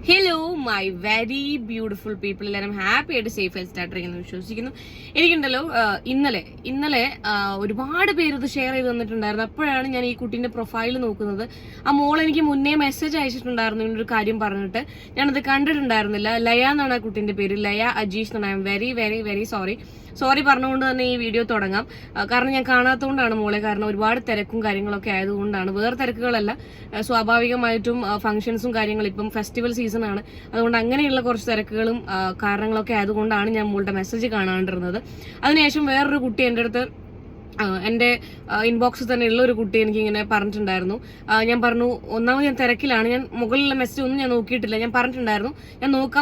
Hello my very beautiful people, എല്ലാവരും happy ആയിട്ട് safe ആയിട്ട് സ്റ്റാർട്ട് ചെയ്യുന്നു വിശ്വസിക്കുന്നു. എനിക്കുണ്ടല്ലോ ഇന്നലെ ഒരുപാട് പേര് ഇത് ഷെയർ ചെയ്ത് തന്നിട്ടുണ്ടായിരുന്നു. അപ്പോഴാണ് ഞാൻ ഈ കുട്ടീന്റെ പ്രൊഫൈൽ നോക്കുന്നത്. ആ മോൾ എനിക്ക് മുന്നേ മെസ്സേജ് അയച്ചിട്ടുണ്ടായിരുന്നു ഇങ്ങനൊരു കാര്യം പറഞ്ഞിട്ട്. ഞാനത് കണ്ടിട്ടുണ്ടായിരുന്നില്ല. ലയ എന്നാണ് ആ കുട്ടീന്റെ പേര്, ലയ അജീഷ് എന്നാണ്. I M very very very sorry പറഞ്ഞുകൊണ്ട് തന്നെ ഈ വീഡിയോ തുടങ്ങാം. കാരണം ഞാൻ കാണാത്തതുകൊണ്ടാണ് മോളെ. കാരണം ഒരുപാട് തിരക്കും കാര്യങ്ങളൊക്കെ ആയതുകൊണ്ടാണ്, വേറെ തിരക്കുകളല്ല. സ്വാഭാവികമായിട്ടും ഫംഗ്ഷൻസും കാര്യങ്ങളും, ഇപ്പം ഫെസ്റ്റിവൽ സീസൺ ആണ്, അതുകൊണ്ട് അങ്ങനെയുള്ള കുറച്ച് തിരക്കുകളും കാരണങ്ങളൊക്കെ ആയതുകൊണ്ടാണ് ഞാൻ മോളുടെ മെസ്സേജ് കാണാണ്ടിരുന്നത്. അതിനുശേഷം വേറൊരു കുട്ടി എൻ്റെ അടുത്ത് എന്റെ ഇൻബോക്സിൽ തന്നെ ഉള്ള ഒരു കുട്ടി എനിക്ക് ഇങ്ങനെ പറഞ്ഞിട്ടുണ്ടായിരുന്നു. ഞാൻ പറഞ്ഞു, ഒന്നാമത് ഞാൻ തിരക്കിലാണ്, ഞാൻ മുകളിലുള്ള മെസ്സേജ് ഒന്നും ഞാൻ നോക്കിയിട്ടില്ല. ഞാൻ പറഞ്ഞിട്ടുണ്ടായിരുന്നു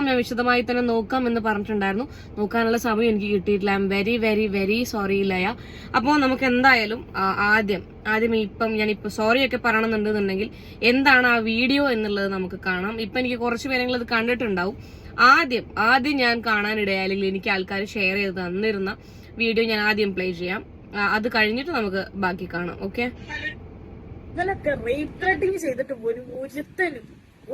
ഞാൻ വിശദമായി തന്നെ നോക്കാം എന്ന് പറഞ്ഞിട്ടുണ്ടായിരുന്നു. നോക്കാനുള്ള സമയം എനിക്ക് കിട്ടിയിട്ടില്ല. I'm very very very sorry Laya. അപ്പോൾ നമുക്ക് എന്തായാലും ആദ്യം ഇപ്പം ഞാനിപ്പോൾ സോറിയൊക്കെ പറയണമെന്നുണ്ടെന്നുണ്ടെങ്കിൽ എന്താണ് ആ വീഡിയോ എന്നുള്ളത് നമുക്ക് കാണാം. ഇപ്പം എനിക്ക് കുറച്ച് പേരെങ്കിലും അത് കണ്ടിട്ടുണ്ടാവും. ആദ്യം ഞാൻ കാണാനിടയായി, അല്ലെങ്കിൽ എനിക്ക് ആൾക്കാർ ഷെയർ ചെയ്ത് തന്നിരുന്ന വീഡിയോ ഞാൻ ആദ്യം പ്ലേ ചെയ്യാം. അത് കഴിഞ്ഞിട്ട് നമുക്ക് ബാക്കി കാണാം. ഓക്കെ, ഇവനൊക്കെ റേപ്പ് ത്രെഡിങ് ചെയ്തിട്ട് പോലും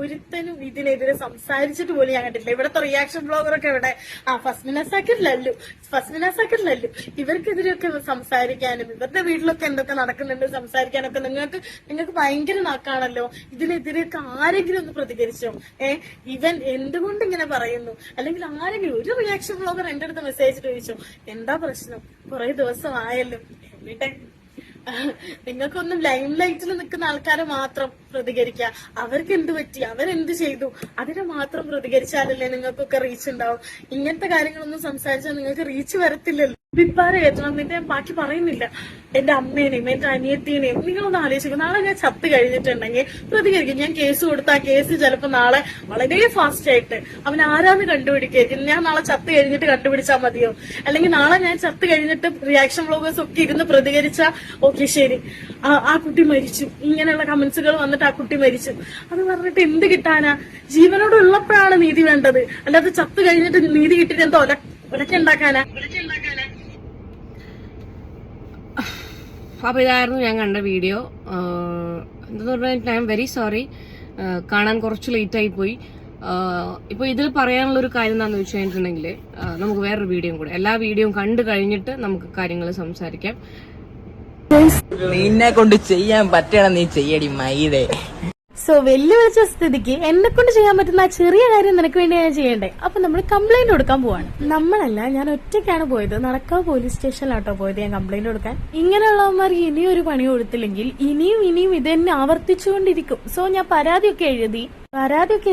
ഒരുത്തനും ഇതിനെതിരെ സംസാരിച്ചിട്ട് പോലും ഞാൻ കണ്ടിട്ടില്ല. ഇവിടുത്തെ റിയാക്ഷൻ ബ്ലോഗറൊക്കെ ഇവിടെ ഫസ്മിന സാക്കിറിലല്ലു ഇവർക്കെതിരെയൊക്കെ സംസാരിക്കാനും ഇവരുടെ വീട്ടിലൊക്കെ എന്തൊക്കെ നടക്കുന്നുണ്ട് സംസാരിക്കാനൊക്കെ നിങ്ങൾക്ക് ഭയങ്കര നാക്കാണല്ലോ. ഇതിനെതിരെയൊക്കെ ആരെങ്കിലും ഒന്ന് പ്രതികരിച്ചോ? ഇവൻ എന്തുകൊണ്ട് ഇങ്ങനെ പറയുന്നു? അല്ലെങ്കിൽ ആരെങ്കിലും ഒരു റിയാക്ഷൻ ബ്ലോഗർ എന്റെ അടുത്ത് മെസ്സേജ് ചോദിച്ചോ, എന്താ പ്രശ്നം, കുറെ ദിവസമായല്ലോ, എന്നിട്ട് നിങ്ങൾക്കൊന്നും ലൈം ലൈറ്റിൽ നിൽക്കുന്ന ആൾക്കാരെ മാത്രം പ്രതികരിക്കുക. അവർക്ക് എന്ത് പറ്റി, അവരെന്ത് ചെയ്തു, അതിനെ മാത്രം പ്രതികരിച്ചാലല്ലേ നിങ്ങൾക്കൊക്കെ റീച്ച് ഉണ്ടാവും. ഇങ്ങനത്തെ കാര്യങ്ങളൊന്നും സംസാരിച്ചാൽ നിങ്ങൾക്ക് റീച്ച് വരത്തില്ലല്ലോ. വിപ്പാരെ കയറ്റണം, നിന്നെ ബാക്കി പറയുന്നില്ല. എന്റെ അമ്മേനെയും എന്റെ അനിയത്തിനെയും നിങ്ങളൊന്ന് ആലോചിക്കും. നാളെ ഞാൻ ചത്ത് കഴിഞ്ഞിട്ടുണ്ടെങ്കിൽ പ്രതികരിക്കും. ഞാൻ കേസ് കൊടുത്ത ആ കേസ് ചിലപ്പോൾ നാളെ വളരെ ഫാസ്റ്റ് ആയിട്ട് അവൻ ആരാന്ന് കണ്ടുപിടിക്കും. ഞാൻ നാളെ ചത്ത് കഴിഞ്ഞിട്ട് കണ്ടുപിടിച്ചാൽ മതിയോ? അല്ലെങ്കിൽ നാളെ ഞാൻ ചത്ത് കഴിഞ്ഞിട്ട് റിയാക്ഷൻ വ്ലോഗേഴ്സ് ഒക്കെ ഇരുന്ന് പ്രതികരിച്ച ഓക്കെ ശരി, ആ കുട്ടി മരിച്ചു, ഇങ്ങനെയുള്ള കമന്റ്സുകൾ വന്നിട്ട് ആ കുട്ടി മരിച്ചു, അത് പറഞ്ഞിട്ട് എന്ത് കിട്ടാനാ? ജീവനോട് ഉള്ളപ്പോഴാണ് നീതി വേണ്ടത്, അല്ലാതെ ചത്ത് കഴിഞ്ഞിട്ട് നീതി കിട്ടിയിട്ട് എന്തോ ഒലക്കുണ്ടാക്കാനാ? അപ്പൊ ഇതായിരുന്നു ഞാൻ കണ്ട വീഡിയോ. എന്താന്ന് പറഞ്ഞാൽ ഐ എം വെരി സോറി, കാണാൻ കുറച്ച് ലേറ്റ് ആയി പോയി. ഇപ്പൊ ഇതിൽ പറയാനുള്ള ഒരു കാര്യം എന്താണെന്ന് വെച്ച് കഴിഞ്ഞിട്ടുണ്ടെങ്കിൽ, നമുക്ക് വേറൊരു വീഡിയോയും കൂടെ, എല്ലാ വീഡിയോയും കണ്ടു കഴിഞ്ഞിട്ട് നമുക്ക് കാര്യങ്ങൾ സംസാരിക്കാം. നിന്നെ കൊണ്ട് ചെയ്യാൻ പറ്റണം, നീ ചെയ്യടി മൈദേ. സോ വെല്ലുവിളിച്ച സ്ഥിതിക്ക് എന്നെ കൊണ്ട് ചെയ്യാൻ പറ്റുന്ന ആ ചെറിയ കാര്യം നിനക്ക് വേണ്ടി ഞാൻ ചെയ്യണ്ടേ? അപ്പൊ നമ്മൾ കംപ്ലൈന്റ് കൊടുക്കാൻ പോവാണ്. ഞാൻ ഒറ്റയ്ക്കാണ് പോയത്. നടക്കാവ് പോലീസ് സ്റ്റേഷനിലാട്ടോ പോയത് ഞാൻ കംപ്ലൈന്റ് കൊടുക്കാൻ. ഇങ്ങനെയുള്ളവന്മാർ ഇനിയും ഒരു പണി കൊടുത്തില്ലെങ്കിൽ ഇനിയും ഇത് തന്നെ ആവർത്തിച്ചുകൊണ്ടിരിക്കും. സോ ഞാൻ പരാതിയൊക്കെ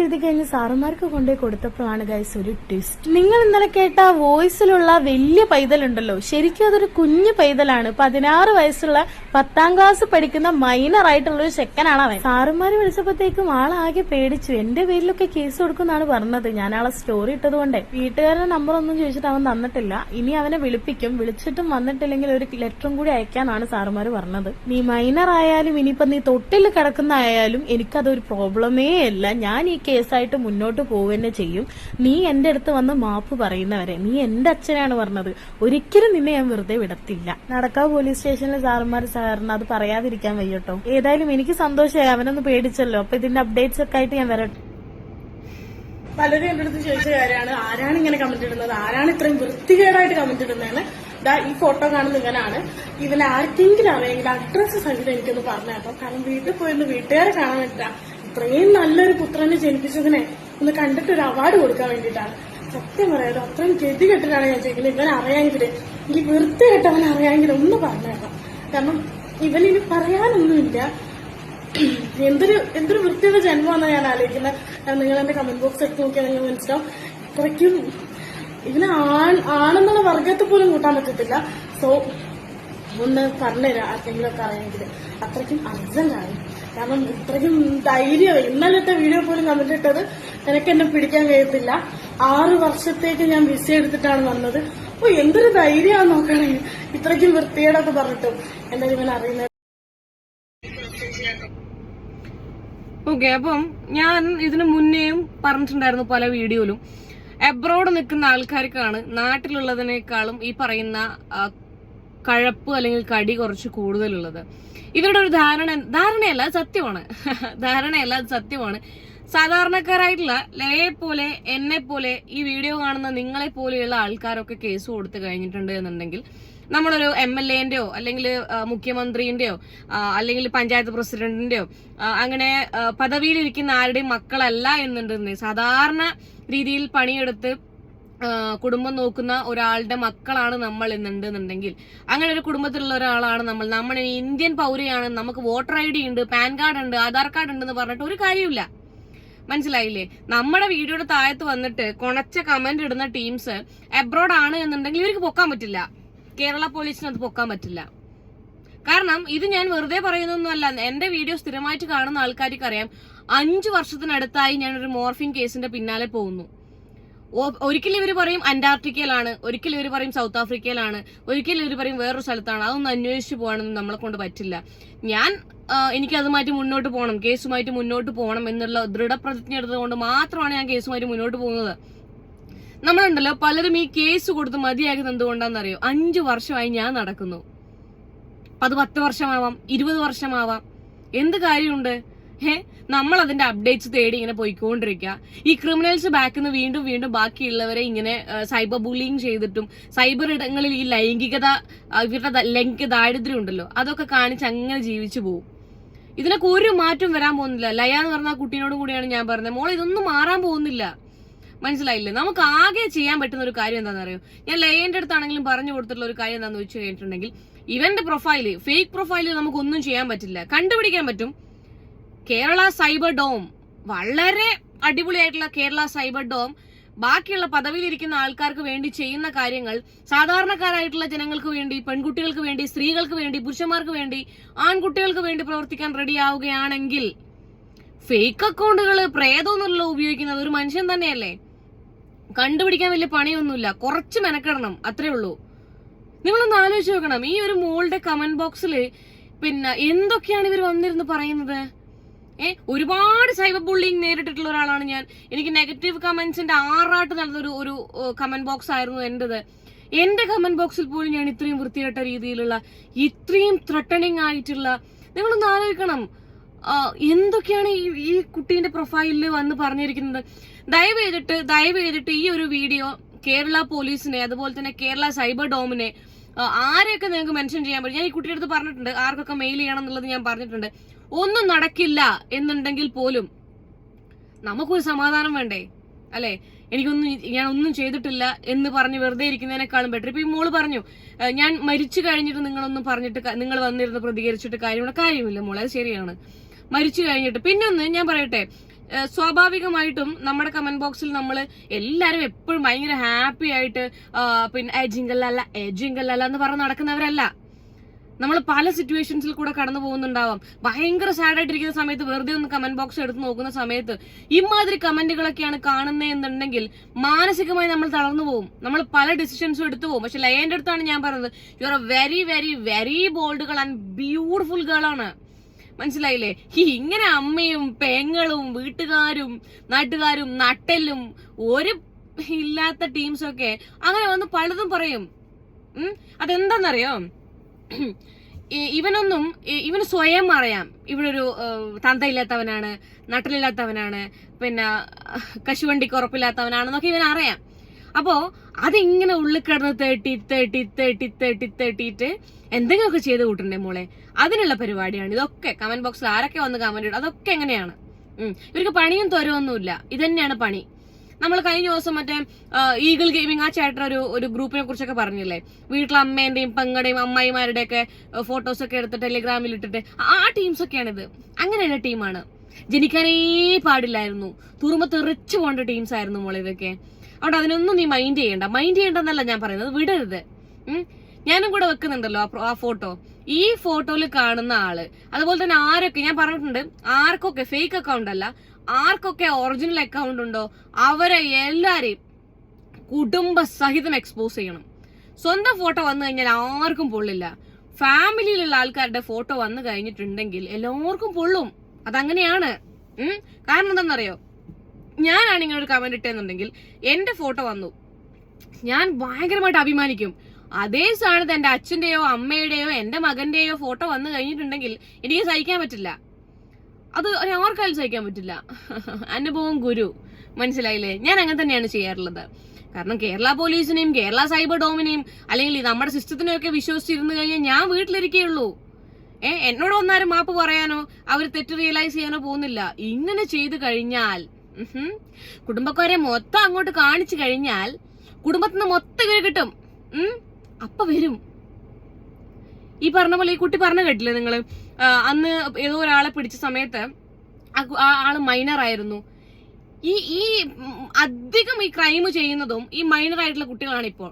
എഴുതി കഴിഞ്ഞ് സാറുമാർക്ക് കൊണ്ടുപോയി കൊടുത്തപ്പോഴാണ് ഗൈസ് ഒരു ട്വിസ്റ്റ്. നിങ്ങൾ ഇന്നലെ കേട്ട വോയിസിലുള്ള വലിയ പൈതലുണ്ടല്ലോ, ശരിക്കും അതൊരു കുഞ്ഞു പൈതലാണ്. 16 വയസ്സുള്ള 10ാം ക്ലാസ് പഠിക്കുന്ന മൈനർ ആയിട്ടുള്ള ഒരു ചെക്കനാണ് അവൻ. സാറുമാര് വിളിച്ചപ്പോഴത്തേക്കും ആളാകെ പേടിച്ചു. എന്റെ പേരിലൊക്കെ കേസ് കൊടുക്കുന്നാണ് പറഞ്ഞത്. ഞാൻ ആളെ സ്റ്റോറി ഇട്ടതുകൊണ്ട് വീട്ടുകാരുടെ നമ്പർ ഒന്നും ചോദിച്ചിട്ട് അവൻ തന്നിട്ടില്ല. ഇനി അവനെ വിളിപ്പിക്കും. വിളിച്ചിട്ടും വന്നിട്ടില്ലെങ്കിൽ ഒരു ലെറ്ററും കൂടി അയക്കാനാണ് സാറുമാര് പറഞ്ഞത്. നീ മൈനർ ആയാലും ഇനിയിപ്പൊ നീ തൊട്ടിൽ കിടക്കുന്ന ആയാലും എനിക്കതൊരു പ്രോബ്ലമേ അല്ല. ഞാൻ ഈ കേസായിട്ട് മുന്നോട്ട് പോവുകന്നെ ചെയ്യും. നീ എന്റെ അടുത്ത് വന്ന് മാപ്പ് പറയുന്നവരെ, നീ എന്റെ അച്ഛനാണ് പറഞ്ഞത്, ഒരിക്കലും നിന്നെ ഞാൻ വെറുതെ വിടത്തില്ല. നടക്കാവ് പോലീസ് സ്റ്റേഷനിലെ സാറിന് അത് പറയാതിരിക്കാൻ വയ്യട്ടോ. ഏതായാലും എനിക്ക് സന്തോഷമായി, അവനൊന്ന് പേടിച്ചല്ലോ. അപ്പൊ ഇതിന്റെ അപ്ഡേറ്റ്സ് ഒക്കെ ആയിട്ട് ഞാൻ വരട്ടെ. പലരും എന്റെ അടുത്ത് ചോദിച്ച കാര്യമാണ്, ആരാണ് ഇങ്ങനെ കമന്റ് ഇടുന്നത്, ആരാണ് ഇത്രയും വൃത്തികേടായിട്ട് കമന്റ് ഇടുന്നതെന്ന്. ഈ ഫോട്ടോ കാണുന്ന ഇവനാണ്. ഇവൻ ആർക്കെങ്കിലും അറിയെങ്കിൽ അഡ്രസ് സഹിതം എനിക്കൊന്ന് പറഞ്ഞേട്ടോ. കാരണം വീട്ടിൽ പോയൊന്ന് വീട്ടുകാരെ കാണാൻ പറ്റില്ല. ഇത്രയും നല്ലൊരു പുത്രനെ ജനിപ്പിച്ചതിനെ ഒന്ന് കണ്ടിട്ട് ഒരു അവാർഡ് കൊടുക്കാൻ വേണ്ടിയിട്ടാണ്. സത്യം പറയാലോ, അത്രയും ഗതി കെട്ടിട്ടാണ് ഞാൻ ചെയ്യുന്നത്. ഇവൻ അറിയാമെങ്കില്, ഈ വൃത്തി കെട്ടവൻ അറിയാമെങ്കിൽ ഒന്ന് പറഞ്ഞേക്കാം. കാരണം ഇവനിനി പറയാനൊന്നുമില്ല. എന്തൊരു വൃത്തിയുടെ ജന്മമാണെന്ന് ഞാൻ ആലോചിക്കുന്നത്. നിങ്ങൾ എന്റെ കമന്റ് ബോക്സ് എടുത്ത് നോക്കിയാൽ നിങ്ങൾ മനസ്സിലാവും. ഇത്രയ്ക്കും ഇതിന് ആണെന്നുള്ള വർഗത്തെ പോലും കൂട്ടാൻ പറ്റത്തില്ല. സോ ഒന്ന് പറഞ്ഞുതരാം ആർക്കെങ്കിലും ഒക്കെ അറിയാമെങ്കിൽ. അത്രയ്ക്കും അർജന്റാണ്. കാരണം ഇത്രയ്ക്കും ധൈര്യം. ഇന്നലത്തെ വീഡിയോ പോലും കമന്റ് ഇട്ടത് എനിക്ക് എന്നെ പിടിക്കാൻ കഴിയത്തില്ല. 6 വർഷത്തേക്ക് ഞാൻ വിസ എടുത്തിട്ടാണ് വന്നത്. എന്തൊരു ധൈര്യമാണെന്ന് നോക്കണേ. ഇത്രയ്ക്കും വൃത്തികേടൊക്കെ പറഞ്ഞിട്ടും എന്തായാലും ഇവൻ അറിയുന്നത്. ഓക്കെ, അപ്പം ഞാൻ ഇതിനു മുന്നേയും പറഞ്ഞിട്ടുണ്ടായിരുന്നു പല വീഡിയോയിലും, എബ്രോഡ് നിൽക്കുന്ന ആൾക്കാർക്കാണ് നാട്ടിലുള്ളതിനേക്കാളും ഈ പറയുന്ന കഴപ്പ് അല്ലെങ്കിൽ കടി കുറച്ച് കൂടുതലുള്ളത്. ഇവരുടെ ഒരു ധാരണയല്ല, അത് സത്യമാണ്. സാധാരണക്കാരായിട്ടുള്ള ലയെ പോലെ എന്നെ പോലെ ഈ വീഡിയോ കാണുന്ന നിങ്ങളെ പോലെയുള്ള ആൾക്കാരൊക്കെ കേസ് കൊടുത്തു കഴിഞ്ഞിട്ടുണ്ട് എന്നുണ്ടെങ്കിൽ നമ്മളൊരു MLA-ന്റെയോ അല്ലെങ്കിൽ മുഖ്യമന്ത്രിന്റെയോ അല്ലെങ്കിൽ പഞ്ചായത്ത് പ്രസിഡന്റിന്റെയോ അങ്ങനെ പദവിയിലിരിക്കുന്ന ആരുടെയും മക്കളല്ല എന്നുണ്ടെങ്കിൽ സാധാരണ രീതിയിൽ പണിയെടുത്ത് കുടുംബം നോക്കുന്ന ഒരാളുടെ മക്കളാണ് നമ്മൾ എന്നുണ്ടെന്നുണ്ടെങ്കിൽ അങ്ങനെ ഒരു കുടുംബത്തിലുള്ള ഒരാളാണ് നമ്മൾ ഇന്ത്യൻ പൗരയാണ്, നമുക്ക് വോട്ടർ ID ഉണ്ട്, പാൻ കാർഡ് ഉണ്ട്, ആധാർ കാർഡ് ഉണ്ടെന്ന് പറഞ്ഞിട്ട് ഒരു കാര്യമില്ല. മനസ്സിലായില്ലേ? നമ്മുടെ വീഡിയോയുടെ താഴത്ത് വന്നിട്ട് കൊണച്ച കമന്റ് ഇടുന്ന ടീംസ് അബ്രോഡ് ആണ് എന്നുണ്ടെങ്കിൽ ഇവർക്ക് പൊക്കാൻ പറ്റില്ല. കേരള പോലീസിന് അത് പൊക്കാൻ പറ്റില്ല. കാരണം ഇത് ഞാൻ വെറുതെ പറയുന്നൊന്നുമല്ല. എന്റെ വീഡിയോ സ്ഥിരമായിട്ട് കാണുന്ന ആൾക്കാർക്ക് അറിയാം, 5 വർഷത്തിനടുത്തായി ഞാനൊരു മോർഫിംഗ് കേസിന്റെ പിന്നാലെ പോകുന്നു. ഒരിക്കലും ഇവര് പറയും അന്റാർട്ടിക്കയിലാണ്, ഒരിക്കലും ഇവര് പറയും സൗത്ത് ആഫ്രിക്കയിലാണ്, ഒരിക്കലും ഇവര് പറയും വേറൊരു സ്ഥലത്താണ്. അതൊന്നും അന്വേഷിച്ച് പോകാനൊന്നും നമ്മളെ കൊണ്ട് പറ്റില്ല. എനിക്ക് അതുമായിട്ട് മുന്നോട്ട് പോകണം, കേസുമായിട്ട് മുന്നോട്ട് പോകണം എന്നുള്ള ദൃഢപ്രതിജ്ഞ എടുത്തുകൊണ്ട് മാത്രമാണ് ഞാൻ കേസുമായിട്ട് മുന്നോട്ട് പോകുന്നത്. നമ്മളുണ്ടല്ലോ പലരും ഈ കേസ് കൊടുത്ത് മതിയാക്കുന്നത് എന്തുകൊണ്ടാണെന്നറിയോ? 5 വർഷമായി ഞാൻ നടക്കുന്നു. അത് 10 വർഷമാവാം, 20 വർഷമാവാം. എന്ത് കാര്യമുണ്ട്? നമ്മൾ അതിന്റെ അപ്ഡേറ്റ്സ് തേടി ഇങ്ങനെ പോയിക്കൊണ്ടിരിക്കുക. ഈ ക്രിമിനൽസ് ബാക്കിൽ നിന്ന് വീണ്ടും വീണ്ടും ബാക്കിയുള്ളവരെ ഇങ്ങനെ സൈബർ ബുള്ളിങ് ചെയ്തിട്ടും സൈബർ ഇടങ്ങളിൽ ഈ ലൈംഗികത, ഇവരുടെ ലൈംഗിക ദാരിദ്ര്യം ഉണ്ടല്ലോ, അതൊക്കെ കാണിച്ച് അങ്ങനെ ജീവിച്ചു പോകും. ഇതിനൊക്കെ ഒരു മാറ്റം വരാൻ പോകുന്നില്ല. ലയ എന്ന് പറഞ്ഞ കുട്ടീനോടും കൂടിയാണ് ഞാൻ പറഞ്ഞത്, മോളെ ഇതൊന്നും മാറാൻ പോകുന്നില്ല. മനസ്സിലായില്ലേ? നമുക്ക് ആകെ ചെയ്യാൻ പറ്റുന്ന ഒരു കാര്യം എന്താണെന്നറിയോ? ഞാൻ ലയന്റെ അടുത്താണെങ്കിലും പറഞ്ഞു കൊടുത്തിട്ടുള്ള ഒരു കാര്യം എന്താണെന്ന് വെച്ച് കഴിഞ്ഞിട്ടുണ്ടെങ്കിൽ, ഇവന്റെ പ്രൊഫൈല്, ഫേക്ക് പ്രൊഫൈലിൽ നമുക്കൊന്നും ചെയ്യാൻ പറ്റില്ല. കണ്ടുപിടിക്കാൻ പറ്റും. കേരള സൈബർ ഡോം, വളരെ അടിപൊളിയായിട്ടുള്ള കേരള സൈബർ ഡോം ബാക്കിയുള്ള പദവിയിലിരിക്കുന്ന ആൾക്കാർക്ക് വേണ്ടി ചെയ്യുന്ന കാര്യങ്ങൾ സാധാരണക്കാരായിട്ടുള്ള ജനങ്ങൾക്ക് വേണ്ടി, പെൺകുട്ടികൾക്ക് വേണ്ടി, സ്ത്രീകൾക്ക് വേണ്ടി, പുരുഷന്മാർക്ക് വേണ്ടി, ആൺകുട്ടികൾക്ക് വേണ്ടി പ്രവർത്തിക്കാൻ റെഡിയാവുകയാണെങ്കിൽ ഫേക്ക് അക്കൗണ്ടുകൾ പ്രേതമൊന്നുമല്ലോ ഉപയോഗിക്കുന്നത്, ഒരു മനുഷ്യൻ തന്നെയല്ലേ. കണ്ടുപിടിക്കാൻ വലിയ പണിയൊന്നുമില്ല, കുറച്ച് മെനക്കെടണം, അത്രേ ഉള്ളൂ. നിങ്ങളൊന്ന് ആലോചിച്ച് നോക്കണം. ഈ ഒരു മോളുടെ കമന്റ് ബോക്സിൽ പിന്നെ എന്തൊക്കെയാണ് ഇവർ വന്നിരുന്ന് പറയുന്നത്? ഒരുപാട് സൈബർ ബുള്ളിങ് നേരിട്ടിട്ടുള്ള ഒരാളാണ് ഞാൻ. എനിക്ക് നെഗറ്റീവ് കമന്റ്സിന്റെ ആറാട്ട് നടന്ന ഒരു കമന്റ് ബോക്സ് ആയിരുന്നു എന്റേത്. എന്റെ കമന്റ് ബോക്സിൽ പോലും ഞാൻ ഇത്രയും വൃത്തികെട്ട രീതിയിലുള്ള, ഇത്രയും ത്രട്ടണിങ് ആയിട്ടുള്ള, നിങ്ങളൊന്ന് ആലോചിക്കണം എന്തൊക്കെയാണ് ഈ കുട്ടീന്റെ പ്രൊഫൈലിൽ വന്ന് പറഞ്ഞിരിക്കുന്നത്. ദയവ് ചെയ്തിട്ട് ഈ ഒരു വീഡിയോ കേരള പോലീസിനെ, അതുപോലെ തന്നെ കേരള സൈബർ ഡോമിനെ, ആരെയൊക്കെ നിങ്ങൾക്ക് മെൻഷൻ ചെയ്യാൻ പറ്റും. ഞാൻ ഈ കുട്ടിയുടെ അടുത്ത് പറഞ്ഞിട്ടുണ്ട്, ആർക്കൊക്കെ മെയിൽ ചെയ്യണം എന്നുള്ളത് ഞാൻ പറഞ്ഞിട്ടുണ്ട്. ഒന്നും നടക്കില്ല എന്നുണ്ടെങ്കിൽ പോലും നമുക്കൊരു സമാധാനം വേണ്ടേ? അല്ലെ? ഞാൻ ഒന്നും ചെയ്തിട്ടില്ല എന്ന് പറഞ്ഞ് വെറുതെ ഇരിക്കുന്നതിനേക്കാളും ബെറ്റർ. ഇപ്പൊ ഈ മോള് പറഞ്ഞു, ഞാൻ മരിച്ചു കഴിഞ്ഞിട്ട് നിങ്ങളൊന്നും പറഞ്ഞിട്ട്, നിങ്ങൾ വന്നിരുന്ന് പ്രതികരിച്ചിട്ട് കാര്യമില്ല മോളെ, അത് ശരിയാണ്. മരിച്ചു കഴിഞ്ഞിട്ട് പിന്നൊന്ന് ഞാൻ പറയട്ടെ, സ്വാഭാവികമായിട്ടും നമ്മുടെ കമന്റ് ബോക്സിൽ നമ്മൾ എല്ലാരും എപ്പോഴും ഭയങ്കര ഹാപ്പി ആയിട്ട് പിന്നെ ഏജിങ്കല്ല എന്ന് പറഞ്ഞ് നടക്കുന്നവരല്ല. നമ്മൾ പല സിറ്റുവേഷൻസിൽ കൂടെ കടന്നു പോകുന്നുണ്ടാവാം. ഭയങ്കര സാഡ് ആയിട്ടിരിക്കുന്ന സമയത്ത് വെറുതെ ഒന്ന് കമന്റ് ബോക്സ് എടുത്ത് നോക്കുന്ന സമയത്ത് ഇമാതിരി കമന്റുകളൊക്കെയാണ് കാണുന്നതെന്നുണ്ടെങ്കിൽ മാനസികമായി നമ്മൾ തളർന്നു പോകും. നമ്മൾ പല ഡിസിഷൻസും എടുത്തു പോകും. പക്ഷെ ലയന്റെ അടുത്താണ് ഞാൻ പറയുന്നത്, you are A very very very bold girl and beautiful girl ആണ്. മനസ്സിലായില്ലേ? ഇങ്ങനെ അമ്മയും പെങ്ങളും വീട്ടുകാരും നാട്ടുകാരും നട്ടെല്ലും ഒരു ഇല്ലാത്ത ടീംസൊക്കെ അങ്ങനെ വന്ന് പലതും പറയും. അതെന്താന്നറിയോ? ഇവന് സ്വയം അറിയാം ഇവനൊരു തന്തയില്ലാത്തവനാണ്, നട്ടലില്ലാത്തവനാണ്, പിന്നെ കശുവണ്ടിക്ക് ഉറപ്പില്ലാത്തവനാണെന്നൊക്കെ ഇവനറിയാം. അപ്പോ അതിങ്ങനെ ഉള്ളിൽ കിടന്ന് തേട്ടിയിട്ട് എന്തെങ്കിലുമൊക്കെ ചെയ്ത് കൂട്ടണ്ടേ മോളെ? അതിനുള്ള പരിപാടിയാണ് ഇതൊക്കെ. കമന്റ് ബോക്സിൽ ആരൊക്കെ വന്ന് കമന്റ് ഇടും, അതൊക്കെ എങ്ങനെയാണ്? ഇവർക്ക് പണിയും തൊരവൊന്നുമില്ല, ഇതന്നെയാണ് പണി. നമ്മൾ കഴിഞ്ഞ ദിവസം മറ്റേ ഈഗിൾ ഗെയിമിംഗ് ആ ചേട്ടൻ ഒരു ഗ്രൂപ്പിനെ കുറിച്ചൊക്കെ പറഞ്ഞില്ലേ? വീട്ടിലെ അമ്മേന്റെയും പെങ്ങളുടെയും അമ്മായിമാരുടെ ഒക്കെ ഫോട്ടോസ് ഒക്കെ എടുത്ത് ടെലിഗ്രാമിൽ ഇട്ടിട്ട് ആ ടീംസ് ഒക്കെയാണിത്. അങ്ങനെയുള്ള ടീമാണ്. ജനിക്കാനേ പാടില്ലായിരുന്നു, തുറുമ്പ തെറിച്ചു പോകേണ്ട ടീംസ് ആയിരുന്നു മോളെ ഇതൊക്കെ. അതുകൊണ്ട് അതിനൊന്നും നീ മൈൻഡ് ചെയ്യണ്ടെന്നല്ല ഞാൻ പറയുന്നത്, വിടരുത്. ഞാനും കൂടെ വെക്കുന്നുണ്ടല്ലോ ആ ഫോട്ടോ. ഈ ഫോട്ടോയിൽ കാണുന്ന ആള്, അതുപോലെ തന്നെ ആരൊക്കെ ഞാൻ പറഞ്ഞിട്ടുണ്ട്, ആർക്കൊക്കെ ഫേക്ക് അക്കൗണ്ട് അല്ല, ആർക്കൊക്കെ ഒറിജിനൽ അക്കൗണ്ട് ഉണ്ടോ അവരെ എല്ലാരെയും കുടുംബസഹിതം എക്സ്പോസ് ചെയ്യണം. സ്വന്തം ഫോട്ടോ വന്നു കഴിഞ്ഞാൽ ആർക്കും പൊള്ളില്ല. ഫാമിലിയിലുള്ള ആൾക്കാരുടെ ഫോട്ടോ വന്നു കഴിഞ്ഞിട്ടുണ്ടെങ്കിൽ എല്ലാവർക്കും പൊള്ളും. അതങ്ങനെയാണ്. കാരണം എന്താണെന്നറിയോ? ഞാനാണ് ഇങ്ങനെ ഒരു കമന്റ് ഇട്ടെന്നുണ്ടെങ്കിൽ എന്റെ ഫോട്ടോ വന്നു, ഞാൻ ഭയങ്കരമായിട്ട് അഭിമാനിക്കും. അതേ സ്ഥാനത്ത് എന്റെ അച്ഛന്റെയോ അമ്മയുടെയോ എന്റെ മകന്റെയോ ഫോട്ടോ വന്നു കഴിഞ്ഞിട്ടുണ്ടെങ്കിൽ എനിക്ക് സഹിക്കാൻ പറ്റില്ല. അത് ആർക്കാലും സഹിക്കാൻ പറ്റില്ല. അനുഭവം ഗുരു, മനസ്സിലായില്ലേ? ഞാൻ അങ്ങനെ തന്നെയാണ് ചെയ്യാറുള്ളത്. കാരണം കേരള പോലീസിനെയും കേരള സൈബർ ഡോമിനെയും അല്ലെങ്കിൽ നമ്മുടെ സിസ്റ്റത്തിനെയൊക്കെ വിശ്വസിച്ചിരുന്നു കഴിഞ്ഞാൽ ഞാൻ വീട്ടിലിരിക്കുകയുള്ളൂ. എന്നോട് ഒന്നാരും മാപ്പ് പറയാനോ അവർ തെറ്റ് റിയലൈസ് ചെയ്യാനോ പോകുന്നില്ല. ഇങ്ങനെ ചെയ്തു കഴിഞ്ഞാൽ കുടുംബക്കാരെ മൊത്തം അങ്ങോട്ട് കാണിച്ചു കഴിഞ്ഞാൽ കുടുംബത്തിന് മൊത്തം ഇവര് കിട്ടും. അപ്പൊ വരും. ഈ പറഞ്ഞ പോലെ ഈ കുട്ടി പറഞ്ഞ കേട്ടില്ലേ നിങ്ങള്? അന്ന് ഏതോ ഒരാളെ പിടിച്ച സമയത്ത് ആ ആള് മൈനർ ആയിരുന്നു. ഈ അധികം ഈ ക്രൈം ചെയ്യുന്നതും ഈ മൈനർ ആയിട്ടുള്ള കുട്ടികളാണ്. ഇപ്പോൾ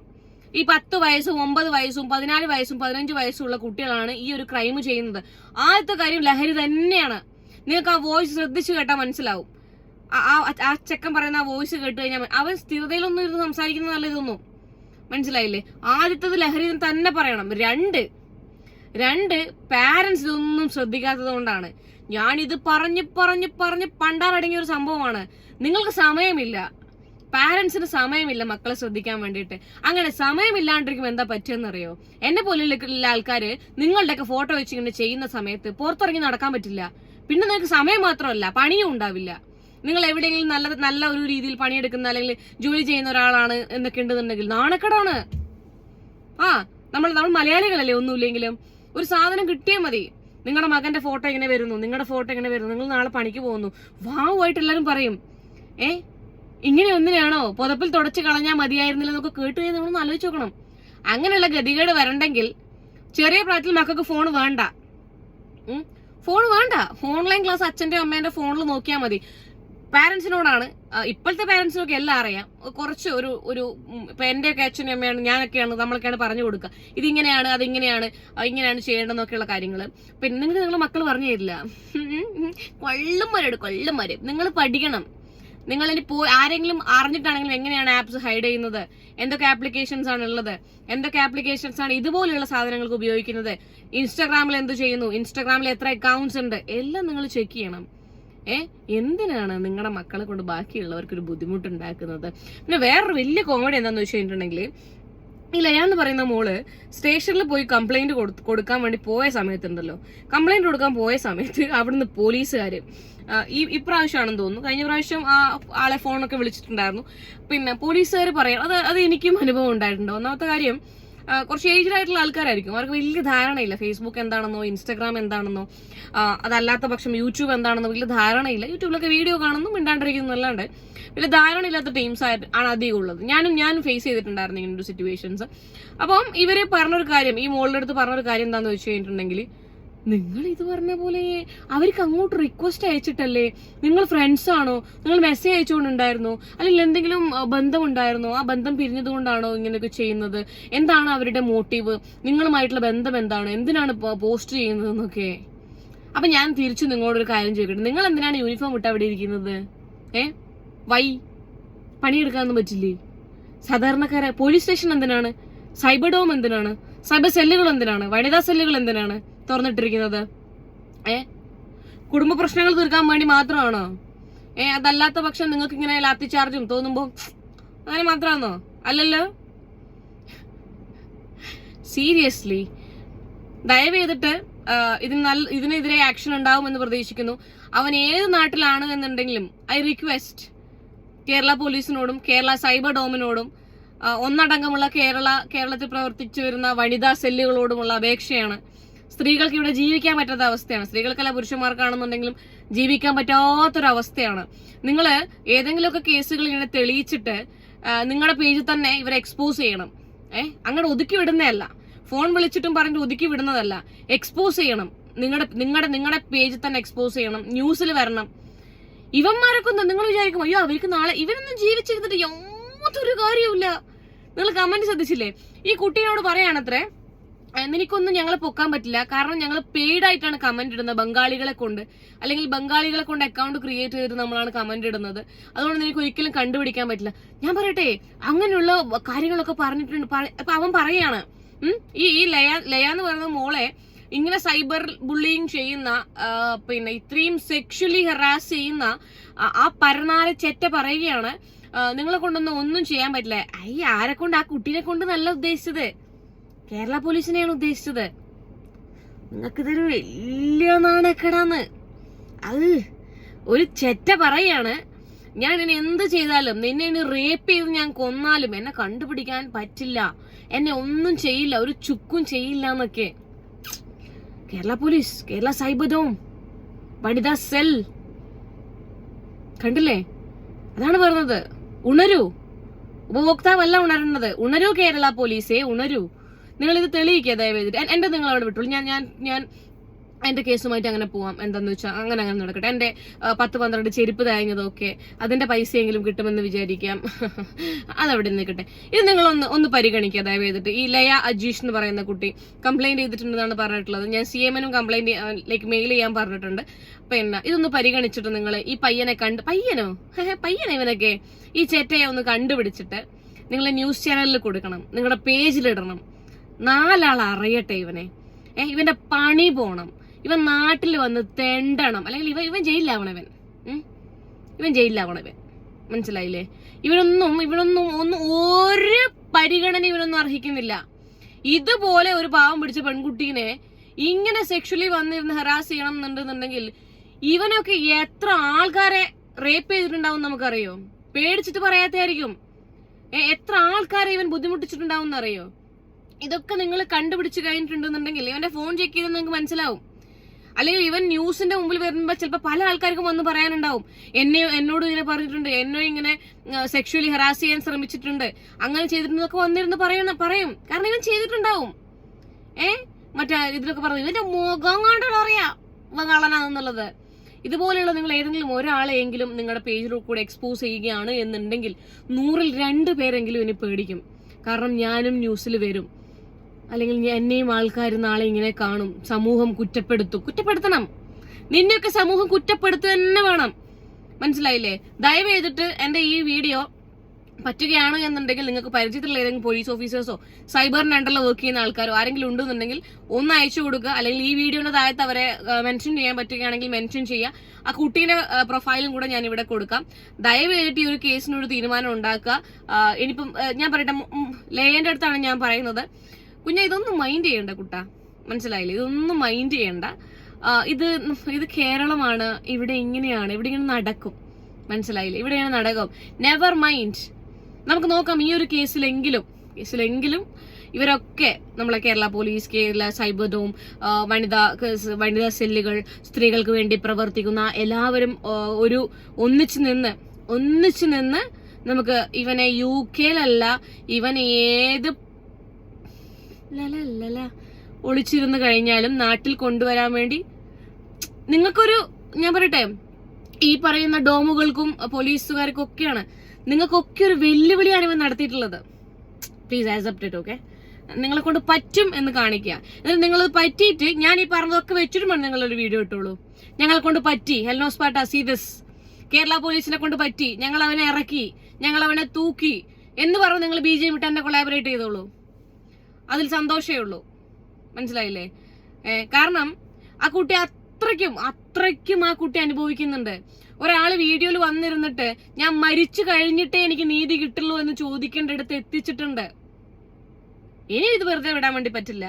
ഈ 10 വയസ്സും 9 വയസ്സും 14 വയസ്സും 15 വയസ്സുള്ള കുട്ടികളാണ് ഈ ഒരു ക്രൈം ചെയ്യുന്നത്. ആദ്യത്തെ കാര്യം ലഹരി തന്നെയാണ്. നിങ്ങൾക്ക് ആ വോയിസ് ശ്രദ്ധിച്ചു കേട്ടാൽ മനസ്സിലാവും. ആ ചെക്കൻ പറയുന്ന ആ വോയിസ് കേട്ട് കഴിഞ്ഞാൽ അവൻ സ്ഥിരതയിലൊന്നും ഇരുന്ന് സംസാരിക്കുന്നതല്ല ഇതൊന്നും, മനസ്സിലായില്ലേ? ആദ്യത്തത് ലഹരി തന്നെ പറയണം. രണ്ട് പാരന്റ്സ് ഇതൊന്നും ശ്രദ്ധിക്കാത്തത് കൊണ്ടാണ്. ഞാനിത് പറഞ്ഞ് പണ്ടാറടങ്ങിയ ഒരു സംഭവമാണ്. നിങ്ങൾക്ക് സമയമില്ല, പാരന്റ്സിന് സമയമില്ല മക്കളെ ശ്രദ്ധിക്കാൻ വേണ്ടിയിട്ട്. അങ്ങനെ സമയമില്ലാണ്ടിരിക്കുമ്പോൾ എന്താ പറ്റുമെന്നറിയോ? എന്നെ പോലെയുള്ള ആൾക്കാര് നിങ്ങളുടെയൊക്കെ ഫോട്ടോ വെച്ച് ഇങ്ങനെ ചെയ്യുന്ന സമയത്ത് പുറത്തിറങ്ങി നടക്കാൻ പറ്റില്ല. പിന്നെ നിങ്ങൾക്ക് സമയം മാത്രമല്ല, പണിയും ഉണ്ടാവില്ല. നിങ്ങൾ എവിടെയെങ്കിലും നല്ല ഒരു രീതിയിൽ പണിയെടുക്കുന്ന അല്ലെങ്കിൽ ജോലി ചെയ്യുന്ന ഒരാളാണ് എന്നൊക്കെ ഉണ്ടെന്നുണ്ടെങ്കിൽ നാണക്കേടാണ്. നമ്മൾ മലയാളികളല്ലേ ഒന്നുമില്ലെങ്കിലും ഒരു സാധനം കിട്ടിയാൽ മതി. നിങ്ങളുടെ മകന്റെ ഫോട്ടോ എങ്ങനെ വരുന്നു, നിങ്ങളുടെ ഫോട്ടോ എങ്ങനെ വരുന്നു, നിങ്ങൾ നാളെ പണിക്ക് പോകുന്നു, വാവുമായിട്ട് എല്ലാവരും പറയും. ഇങ്ങനെ ഒന്നിനാണോ പുതപ്പിൽ തുടച്ച് കളഞ്ഞാൽ മതിയായിരുന്നില്ല എന്നൊക്കെ കേട്ട് കഴിഞ്ഞാൽ നമ്മളൊന്ന് ആലോചിച്ച് നോക്കണം. അങ്ങനെയുള്ള ഗതികേട് വരണ്ടെങ്കിൽ ചെറിയ പ്രായത്തിൽ മക്കൾക്ക് ഫോൺ വേണ്ട. ഓൺലൈൻ ക്ലാസ് അച്ഛന്റെ അമ്മേന്റെ ഫോണിൽ നോക്കിയാൽ മതി. പാരന്റ്സിനോടാണ്, ഇപ്പോഴത്തെ പാരന്റ്സിനൊക്കെ എല്ലാം അറിയാം. കുറച്ച് ഒരു ഇപ്പൊ എന്റെയൊക്കെ അച്ഛനും അമ്മയാണ്, ഞാനൊക്കെയാണ്, നമ്മളൊക്കെയാണ് പറഞ്ഞു കൊടുക്കുക. ഇതിങ്ങനെയാണ്, അതിങ്ങനെയാണ്, ഇങ്ങനെയാണ് ചെയ്യേണ്ടതെന്നൊക്കെയുള്ള കാര്യങ്ങള്. പിന്നെ നിങ്ങളുടെ മക്കൾ പറഞ്ഞു തരില്ല. കൊള്ളന്മാര് നിങ്ങൾ പഠിക്കണം. നിങ്ങൾ ഇനി ആരെങ്കിലും അറിഞ്ഞിട്ടാണെങ്കിലും എങ്ങനെയാണ് ആപ്സ് ഹൈഡ് ചെയ്യുന്നത്, എന്തൊക്കെ ആപ്ലിക്കേഷൻസ് ആണ് ഉള്ളത്, എന്തൊക്കെ ആപ്ലിക്കേഷൻസ് ആണ് ഇതുപോലെയുള്ള സാധനങ്ങൾക്ക് ഉപയോഗിക്കുന്നത്, ഇൻസ്റ്റാഗ്രാമിൽ എന്ത് ചെയ്യുന്നു, ഇൻസ്റ്റാഗ്രാമിൽ എത്ര അക്കൗണ്ട്സ് ഉണ്ട്, എല്ലാം നിങ്ങൾ ചെക്ക് ചെയ്യണം. എന്തിനാണ് നിങ്ങളുടെ മക്കളെ കൊണ്ട് ബാക്കിയുള്ളവർക്കൊരു ബുദ്ധിമുട്ടുണ്ടാക്കുന്നത്? പിന്നെ വേറൊരു വലിയ കോമഡി എന്താന്ന് വെച്ച് കഴിഞ്ഞിട്ടുണ്ടെങ്കിൽ, ഈ ലയ എന്ന് പറയുന്ന മോള് സ്റ്റേഷനിൽ പോയി കംപ്ലൈന്റ് കൊടുക്കാൻ വേണ്ടി പോയ സമയത്തുണ്ടല്ലോ, കംപ്ലൈന്റ് കൊടുക്കാൻ പോയ സമയത്ത് അവിടുന്ന് പോലീസുകാര് ഇപ്രാവശ്യമാണെന്ന് തോന്നുന്നു, കഴിഞ്ഞ പ്രാവശ്യം ആ ആളെ ഫോണൊക്കെ വിളിച്ചിട്ടുണ്ടായിരുന്നു. പിന്നെ പോലീസുകാർ പറയാം, അത് എനിക്കും അനുഭവം ഉണ്ടായിട്ടുണ്ട്. ഒന്നാമത്തെ കാര്യം, കുറച്ച് ഏജ്ഡ് ആയിട്ടുള്ള ആൾക്കാരായിരിക്കും, അവർക്ക് വലിയ ധാരണയില്ല ഫേസ്ബുക്ക് എന്താണെന്നോ ഇൻസ്റ്റാഗ്രാം എന്താണെന്നോ, അതല്ലാത്ത പക്ഷം യൂട്യൂബ് എന്താണെന്നോ വലിയ ധാരണയില്ല. യൂട്യൂബിലൊക്കെ വീഡിയോ കാണുന്നു, മിണ്ടാണ്ടിരിക്കുന്നു അല്ലാണ്ട് വലിയ ധാരണയില്ലാത്ത ടീംസ് ആണ് അധികം ഉള്ളത്. ഞാനും ഫേസ് ചെയ്തിട്ടുണ്ടായിരുന്നു ഇങ്ങനെ ഒരു സിറ്റുവേഷൻസ്. അപ്പം ഇവര് പറഞ്ഞൊരു കാര്യം, ഈ മോളുടെ അടുത്ത് പറഞ്ഞൊരു കാര്യം എന്താണെന്ന് വെച്ച് കഴിഞ്ഞിട്ടുണ്ടെങ്കിൽ, നിങ്ങൾ ഇത് പറഞ്ഞ പോലെ അവർക്ക് അങ്ങോട്ട് റിക്വസ്റ്റ് അയച്ചിട്ടല്ലേ, നിങ്ങൾ ഫ്രണ്ട്സ് ആണോ, നിങ്ങൾ മെസ്സേജ് അയച്ചുകൊണ്ടുണ്ടായിരുന്നോ, അല്ലെങ്കിൽ എന്തെങ്കിലും ബന്ധമുണ്ടായിരുന്നോ, ആ ബന്ധം പിരിഞ്ഞത് കൊണ്ടാണോ ഇങ്ങനെയൊക്കെ ചെയ്യുന്നത്, എന്താണ് അവരുടെ മോട്ടീവ്, നിങ്ങളുമായിട്ടുള്ള ബന്ധം എന്താണ്, എന്തിനാണ് പോസ്റ്റ് ചെയ്യുന്നതെന്നൊക്കെ. അപ്പൊ ഞാൻ തിരിച്ചു നിങ്ങളോടൊരു കാര്യം ചോദിക്കട്ടെ, നിങ്ങൾ എന്തിനാണ് യൂണിഫോം ഇട്ട് അവിടെ ഇരിക്കുന്നത്? പണിയെടുക്കാനൊന്നും പറ്റില്ലേ? സാധാരണക്കാരെ പോലീസ് സ്റ്റേഷൻ എന്തിനാണ്, സൈബർ ഡോം എന്തിനാണ്, സൈബർ സെല്ലുകൾ എന്തിനാണ്, വനിതാ സെല്ലുകൾ എന്തിനാണ് തുറന്നിട്ടിരിക്കുന്നത്? കുടുംബ പ്രശ്നങ്ങൾ തീർക്കാൻ വേണ്ടി മാത്രമാണോ? അതല്ലാത്ത പക്ഷം നിങ്ങൾക്ക് ഇങ്ങനെ ലാത്തി ചാർജും തോന്നുമ്പോ അങ്ങനെ മാത്രമാണോ? അല്ലല്ലോ. സീരിയസ്ലി ദയവ് ചെയ്തിട്ട് ഇതിനെതിരെ ആക്ഷൻ ഉണ്ടാവുമെന്ന് പ്രതീക്ഷിക്കുന്നു. അവൻ ഏത് നാട്ടിലാണ് എന്നുണ്ടെങ്കിലും ഐ റിക്വസ്റ്റ് കേരള പോലീസിനോടും കേരള സൈബർ ഡോമിനോടും ഒന്നടങ്കമുള്ള കേരളത്തിൽ പ്രവർത്തിച്ചു വരുന്ന വനിതാ സെല്ലുകളോടുമുള്ള അപേക്ഷയാണ്. സ്ത്രീകൾക്ക് ഇവിടെ ജീവിക്കാൻ പറ്റാത്ത അവസ്ഥയാണ്. സ്ത്രീകൾക്കല്ല പുരുഷന്മാർക്കാണെന്നുണ്ടെങ്കിലും ജീവിക്കാൻ പറ്റാത്തൊരവസ്ഥയാണ്. നിങ്ങൾ ഏതെങ്കിലുമൊക്കെ കേസുകൾ ഇങ്ങനെ തെളിയിച്ചിട്ട് നിങ്ങളുടെ പേജിൽ തന്നെ ഇവരെ എക്സ്പോസ് ചെയ്യണം. അങ്ങനെ ഒതുക്കി വിടുന്നതല്ല, ഫോൺ വിളിച്ചിട്ടും പറഞ്ഞിട്ട് ഒതുക്കി വിടുന്നതല്ല, എക്സ്പോസ് ചെയ്യണം. നിങ്ങളുടെ പേജിൽ തന്നെ എക്സ്പോസ് ചെയ്യണം, ന്യൂസിൽ വരണം. ഇവന്മാരൊക്കെ നിങ്ങൾ വിചാരിക്കും, അയ്യോ അവർക്ക് നാളെ ഇവരൊന്നും ജീവിച്ചിരുന്നിട്ട് യാതൊരു കാര്യമില്ല. നിങ്ങൾ കമന്റ് ശ്രദ്ധിച്ചില്ലേ? ഈ കുട്ടിയോട് പറയാണത്രേ, നിനക്കൊന്നും ഞങ്ങളെ പൊക്കാൻ പറ്റില്ല, കാരണം ഞങ്ങൾ പെയ്ഡ് ആയിട്ടാണ് കമന്റ് ഇടുന്നത് ബംഗാളികളെ കൊണ്ട്, അല്ലെങ്കിൽ ബംഗാളികളെ കൊണ്ട് അക്കൗണ്ട് ക്രിയേറ്റ് ചെയ്തിട്ട് നമ്മളാണ് കമന്റ് ഇടുന്നത്, അതുകൊണ്ട് നിനക്ക് ഒരിക്കലും കണ്ടുപിടിക്കാൻ പറ്റില്ല. ഞാൻ പറയട്ടെ, അങ്ങനെയുള്ള കാര്യങ്ങളൊക്കെ പറഞ്ഞിട്ടുണ്ട്. അപ്പൊ അവൻ പറയാണ്, ഈ ലയ എന്ന് പറയുന്ന മോളെ ഇങ്ങനെ സൈബർ ബുള്ളിങ് ചെയ്യുന്ന, പിന്നെ ഇത്രയും സെക്ഷലി ഹറാസ് ചെയ്യുന്ന ആ പരനാര ചെറ്റ പറയുകയാണ്, നിങ്ങളെ കൊണ്ടൊന്നും ഒന്നും ചെയ്യാൻ പറ്റില്ല. ആരെ കൊണ്ട്? ആ കുട്ടീനെ കൊണ്ട് നല്ല ഉദ്ദേശിച്ചത്, കേരള പോലീസിനെയാണ് ഉദ്ദേശിച്ചത്. നിങ്ങൾക്കിതൊരു വലിയ നാണക്കേടാന്ന്. അത് ഒരു ചെറ്റ പറയാണ്, ഞാൻ ഇനി എന്ത് ചെയ്താലും, നിന്നെ ഇനി റേപ്പ് ചെയ്ത് ഞാൻ കൊന്നാലും എന്നെ കണ്ടുപിടിക്കാൻ പറ്റില്ല, എന്നെ ഒന്നും ചെയ്യില്ല, ഒരു ചുക്കും ചെയ്യില്ല എന്നൊക്കെ. Kerala police, Kerala cyber dome, വനിതാ സെൽ, കണ്ടില്ലേ? അതാണ് പറഞ്ഞത്. ഉണരൂ, ഉപഭോക്താവല്ല ഉണരുന്നത്. ഉണരൂ കേരള പോലീസേ, ഉണരൂ. നിങ്ങൾ ഇത് തെളിയിക്കുക ദയവേദിട്ട്. എന്റെ നിങ്ങൾ അവിടെ വിട്ടുള്ളൂ. ഞാൻ എന്റെ കേസുമായിട്ട് അങ്ങനെ പോവാം. എന്താന്ന് വെച്ചാൽ അങ്ങനെ നടക്കട്ടെ. എന്റെ 10-12 ചെരുപ്പ് തേഞ്ഞതൊക്കെ അതിന്റെ പൈസയെങ്കിലും കിട്ടുമെന്ന് വിചാരിക്കാം. അതവിടെ നിൽക്കട്ടെ. ഇത് നിങ്ങൾ ഒന്ന് പരിഗണിക്കുക ദയവേദിട്ട്. ഈ ലയ അജീഷ് എന്ന് പറയുന്ന കുട്ടി കംപ്ലൈന്റ് ചെയ്തിട്ടുണ്ടെന്നാണ് പറഞ്ഞിട്ടുള്ളത്. ഞാൻ CMനും കംപ്ലൈന്റ് മെയിൽ ചെയ്യാൻ പറഞ്ഞിട്ടുണ്ട്. പിന്നെ ഇതൊന്ന് പരിഗണിച്ചിട്ട് നിങ്ങൾ ഈ പയ്യനെ പയ്യനോ ഇവനൊക്കെ ഈ ചേട്ടയെ ഒന്ന് കണ്ടുപിടിച്ചിട്ട് നിങ്ങൾ ന്യൂസ് ചാനലിൽ കൊടുക്കണം, നിങ്ങളുടെ പേജിലിടണം. 4 ആൾ അറിയട്ടെ ഇവനെ. ഇവന്റെ പണി പോണം. ഇവൻ നാട്ടിൽ വന്ന് തെണ്ടണം. അല്ലെങ്കിൽ ഇവൻ ജയിലിലാവണവൻ. ഇവൻ ജയിലിലാവണവൻ. മനസ്സിലായില്ലേ? ഇവനൊന്നും ഒരു പരിഗണന ഇവനൊന്നും അർഹിക്കുന്നില്ല. ഇതുപോലെ ഒരു പാവം പിടിച്ച പെൺകുട്ടീനെ ഇങ്ങനെ സെക്ഷലി വന്നിരുന്ന് ഹറാസ് ചെയ്യണം എന്നുണ്ടെന്നുണ്ടെങ്കിൽ ഇവനൊക്കെ എത്ര ആൾക്കാരെ റേപ്പ് ചെയ്തിട്ടുണ്ടാവും നമുക്കറിയോ? പേടിച്ചിട്ട് പറയാത്തായിരിക്കും. എത്ര ആൾക്കാരെ ഇവൻ ബുദ്ധിമുട്ടിച്ചിട്ടുണ്ടാവും എന്നറിയോ? ഇതൊക്കെ നിങ്ങൾ കണ്ടുപിടിച്ച് കഴിഞ്ഞിട്ടുണ്ടെന്നുണ്ടെങ്കിൽ ഇവന്റെ ഫോൺ ചെക്ക് ചെയ്ത് നിങ്ങൾക്ക് മനസ്സിലാവും. അല്ലെങ്കിൽ ഇവൻ ന്യൂസിന്റെ മുമ്പിൽ വരുമ്പോ ചിലപ്പോൾ പല ആൾക്കാർക്കും വന്ന് പറയാനുണ്ടാവും, എന്നോട് ഇങ്ങനെ പറഞ്ഞിട്ടുണ്ട്, എന്നെ ഇങ്ങനെ സെക്ഷുവലി ഹറാസ് ചെയ്യാൻ ശ്രമിച്ചിട്ടുണ്ട്, അങ്ങനെ ചെയ്തിട്ടുണ്ടെന്നൊക്കെ വന്നിരുന്ന് പറയും. കാരണം ഇവൻ ചെയ്തിട്ടുണ്ടാവും. മറ്റേ ഇതിലൊക്കെ പറഞ്ഞു ഇവന്റെ മുഖം കണ്ടാൽ അറിയാം ഇവൻ കള്ളനാണെന്നുള്ളത്. ഇതുപോലെയുള്ള നിങ്ങൾ ഏതെങ്കിലും ഒരാളെയെങ്കിലും നിങ്ങളുടെ പേജിൽ കൂടെ എക്സ്പോസ് ചെയ്യുകയാണ് എന്നുണ്ടെങ്കിൽ 100-ൽ 2 പേരെങ്കിലും ഇനി പേടിക്കും. കാരണം ഞാനും ന്യൂസിൽ വരും, അല്ലെങ്കിൽ എന്നെയും ആൾക്കാർ നാളെ ഇങ്ങനെ കാണും, സമൂഹം കുറ്റപ്പെടുത്തണം. നിന്നെയൊക്കെ സമൂഹം കുറ്റപ്പെടുത്തുക തന്നെ വേണം. മനസ്സിലായില്ലേ? ദയവ് ചെയ്തിട്ട് എന്റെ ഈ വീഡിയോ പറ്റുകയാണ് എന്നുണ്ടെങ്കിൽ നിങ്ങൾക്ക് പരിചയത്തിലുള്ള ഏതെങ്കിലും പോലീസ് ഓഫീസേഴ്സോ സൈബറിന്റെ അണ്ടറിൽ വർക്ക് ചെയ്യുന്ന ആൾക്കാരോ ആരെങ്കിലും ഉണ്ടെന്നുണ്ടെങ്കിൽ ഒന്ന് അയച്ചു കൊടുക്കുക. അല്ലെങ്കിൽ ഈ വീഡിയോയുടെ താഴത്ത് അവരെ മെൻഷൻ ചെയ്യാൻ പറ്റുകയാണെങ്കിൽ മെൻഷൻ ചെയ്യുക. ആ കുട്ടീന്റെ പ്രൊഫൈലും കൂടെ ഞാൻ ഇവിടെ കൊടുക്കാം. ദയവ് ചെയ്തിട്ട് ഈ ഒരു കേസിനൊരു തീരുമാനം ഉണ്ടാക്കുക. ഇനിയിപ്പം ഞാൻ പറയട്ടെ, ലയന്റെ അടുത്താണ് ഞാൻ പറയുന്നത്, കുഞ്ഞ ഇതൊന്നും മൈൻഡ് ചെയ്യണ്ട കുട്ടാ. മനസ്സിലായില്ലേ? ഇതൊന്നും മൈൻഡ് ചെയ്യണ്ട. ഇത് കേരളമാണ്, ഇവിടെ ഇങ്ങനെയാണ്, ഇവിടെ ഇങ്ങനെ നടക്കും. മനസ്സിലായില്ലേ? ഇവിടെ ഇങ്ങനെ നടക്കും. Never mind. നമുക്ക് നോക്കാം ഈ ഒരു കേസിലെങ്കിലും ഇവരൊക്കെ നമ്മളെ Kerala police, Kerala cyber dome, വനിതാ സെല്ലുകൾ, സ്ത്രീകൾക്ക് വേണ്ടി പ്രവർത്തിക്കുന്ന എല്ലാവരും ഒന്നിച്ചു നിന്ന് നമുക്ക് ഇവനെ UK-ലല്ല, ഇവൻ ഏത് ഒളിച്ചിരുന്ന് കഴിഞ്ഞാലും നാട്ടിൽ കൊണ്ടുവരാൻ വേണ്ടി നിങ്ങൾക്കൊരു, ഞാൻ പറയട്ടെ, ഈ പറയുന്ന ഡോമുകൾക്കും പോലീസുകാർക്കും ഒക്കെയാണ്, നിങ്ങൾക്കൊക്കെ ഒരു വെല്ലുവിളിയാണ് ഇവൻ നടത്തിയിട്ടുള്ളത്. Please accept it. ഓക്കെ, നിങ്ങളെ കൊണ്ട് പറ്റും എന്ന് കാണിക്കുക. എന്നിട്ട് നിങ്ങളത് പറ്റിയിട്ട് ഞാൻ ഈ പറഞ്ഞതൊക്കെ വെച്ചിട്ട് വേണം നിങ്ങളൊരു വീഡിയോ ഇട്ടോളൂ. ഞങ്ങളെ കൊണ്ട് പറ്റി, ഹെൽനോസ് പാട്ട സീ ദിസ്, കേരള പോലീസിനെ കൊണ്ട് പറ്റി, ഞങ്ങൾ അവനെ ഇറക്കി, ഞങ്ങൾ അവനെ തൂക്കി എന്ന് പറഞ്ഞ് നിങ്ങൾ BJP വിട്ട് എന്നെ കൊളാബറേറ്റ് ചെയ്തോളൂ. അതിൽ സന്തോഷമേ ഉള്ളൂ. മനസ്സിലായില്ലേ? കാരണം ആ കുട്ടി അത്രയ്ക്കും ആ കുട്ടി അനുഭവിക്കുന്നുണ്ട്. ഒരാള് വീഡിയോയിൽ വന്നിരുന്നിട്ട് ഞാൻ മരിച്ചു കഴിഞ്ഞിട്ടേ എനിക്ക് നീതി കിട്ടുള്ളൂ എന്ന് ചോദിക്കേണ്ടടുത്ത് എത്തിച്ചിട്ടുണ്ട്. ഇനി ഇത് വെറുതെ വിടാൻ വേണ്ടി പറ്റില്ല.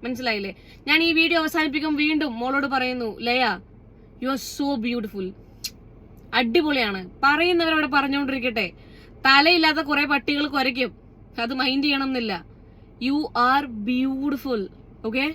മനസ്സിലായില്ലേ? ഞാൻ ഈ വീഡിയോ അവസാനിപ്പിക്കും വീണ്ടും മോളോട് പറയുന്നു, ലയ യു ആർ സോ ബ്യൂട്ടിഫുൾ. അടിപൊളിയാണ്. പറയുന്നവരവിടെ പറഞ്ഞുകൊണ്ടിരിക്കട്ടെ. തലയില്ലാത്ത കുറെ പട്ടികൾ കുരയ്ക്കും, അത് മൈൻഡ് ചെയ്യണം എന്നില്ല. You are beautiful. ഓക്കെ.